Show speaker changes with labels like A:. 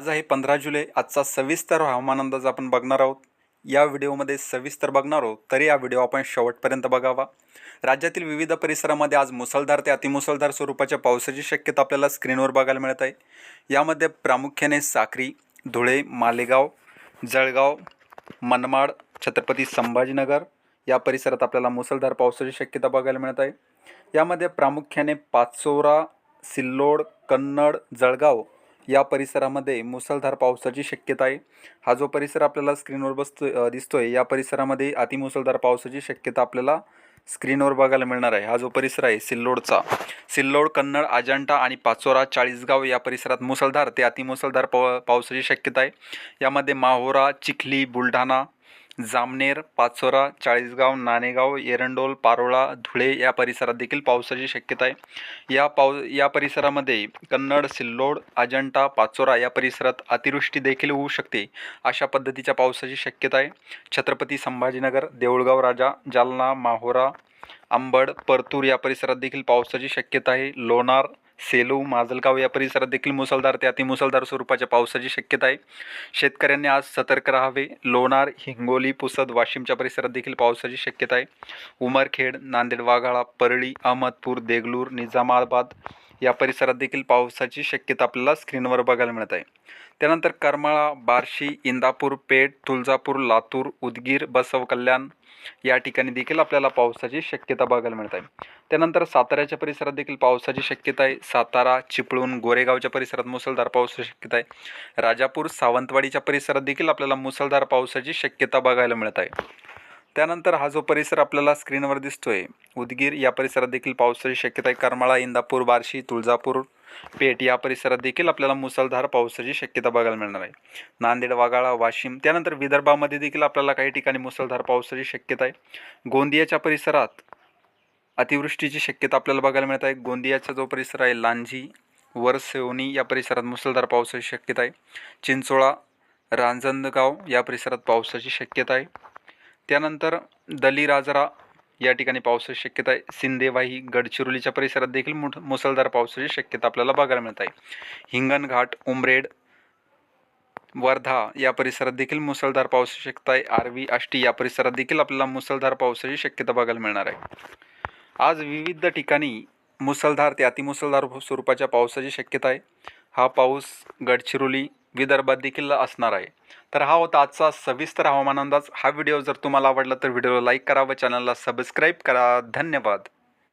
A: आज आहे 15 जुलै. आजचा सविस्तर हवामान अंदाज आपण बघणार आहोत. या व्हिडिओमध्ये सविस्तर बघणार आहोत, तरी हा व्हिडिओ आपण शेवटपर्यंत बघावा. राज्यातील विविध परिसरामध्ये आज मुसळधार ते अतिमुसळधार स्वरूपाच्या पावसाची शक्यता आपल्याला स्क्रीनवर बघायला मिळत आहे. यामध्ये प्रामुख्याने साक्री, धुळे, मालेगाव, जळगाव, मनमाड, छत्रपती संभाजीनगर या परिसरात आपल्याला मुसळधार पावसाची शक्यता बघायला मिळत आहे. यामध्ये प्रामुख्याने पाचोरा, सिल्लोड, कन्नड, जळगाव या परिसरामध्ये मुसळधार पावसाची शक्यता आहे. हा जो परिसर आपल्याला स्क्रीनवर दिसतोय, या परिसरामध्ये अतिमुसळधार पावसाची शक्यता आपल्याला स्क्रीनवर बघायला मिळणार आहे. हा जो परिसर आहे सिल्लोडचा, सिल्लोड, कन्नड, अजांठा आणि पाचोरा, चाळीसगाव या परिसरात मुसळधार ते अतिमुसळधार पावसाची शक्यता आहे. यामध्ये माहोरा, चिखली, बुलढाणा, जामनेर, पाचोरा, चाळीसगाव, नाणेगाव, एरंडोल, पारोळा, धुळे या परिसरात देखील पावसाची शक्यता आहे. या परिसरामध्ये कन्नड, सिल्लोड, अजंठा, पाचोरा या परिसरात अतिवृष्टी देखील होऊ शकते, अशा पद्धतीच्या पावसाची शक्यता आहे. छत्रपती संभाजीनगर, देऊळगाव राजा, जालना, माहोरा, अंबड, परतूर या परिसरात देखील पावसाची शक्यता आहे. लोणार, सेलू, माजलगाव या परिसरात देखील मुसळधार ते अतिमुसळधार स्वरूपाच्या पावसाची शक्यता आहे. शेतकऱ्यांनी आज सतर्क राहावे. लोणार, हिंगोली, पुसद, वाशिमच्या परिसरात देखील पावसाची शक्यता आहे. उमरखेड, नांदेड, वाघाळा, परळी, अहमदपूर, देगलूर, निजामाबाद या परिसरात देखील पावसाची शक्यता आपल्याला स्क्रीनवर बघायला मिळत आहे. त्यानंतर करमाळा, बार्शी, इंदापूर, पेठ, तुळजापूर, लातूर, उदगीर, बसव कल्याण या ठिकाणी देखील आपल्याला पावसाची शक्यता बघायला मिळत आहे. त्यानंतर साताऱ्याच्या परिसरात देखील पावसाची शक्यता आहे. सातारा, चिपळूण, गोरेगावच्या परिसरात मुसळधार पावसाची शक्यता आहे. राजापूर, सावंतवाडीच्या परिसरात देखील आपल्याला मुसळधार पावसाची शक्यता बघायला मिळत आहे. त्यानंतर हा जो परिसर आपल्याला स्क्रीनवर दिसतोय उदगीर, या परिसरात देखील पावसाची शक्यता आहे. करमाळा, इंदापूर, बार्शी, तुळजापूर, पेठ या परिसरात देखील आपल्याला मुसळधार पावसाची शक्यता बघायला मिळणार आहे. नांदेड, वाघाळा, वाशिम, त्यानंतर विदर्भामध्ये देखील आपल्याला काही ठिकाणी मुसळधार पावसाची शक्यता आहे. गोंदियाच्या परिसरात अतिवृष्टीची शक्यता आपल्याला बघायला मिळत आहे. गोंदियाचा जो परिसर आहे लांजी, वरसेवणी या परिसरात मुसळधार पावसाची शक्यता आहे. चिंचोळा, रांजणगाव या परिसरात पावसाची शक्यता आहे. त्यानंतर दलीराजरा या ठिकाणी पावसाची शक्यता आहे. सिंदेवाही, गडचिरोलीच्या परिसरात देखील मुसळधार पावसाची शक्यता आपल्याला बघायला मिळत आहे. हिंगणघाट, उमरेड, वर्धा या परिसरात देखील मुसळधार पावसाची शक्यता आहे. आर्वी, आष्टी या परिसरात देखील आपल्याला मुसळधार पावसाची शक्यता बघायला मिळणार आहे. आज विविध ठिकाणी मुसळधार ते अतिमुसळधार स्वरूपाच्या पावसाची शक्यता आहे. हा पाऊस गडचिरोली, विदर्भात देखील असणार आहे. तर हा होता आजचा सविस्तर हवामान अंदाज. हा व्हिडिओ जर तुम्हाला आवडला तर व्हिडिओला लाईक करा व चॅनलला सबस्क्राईब करा. धन्यवाद.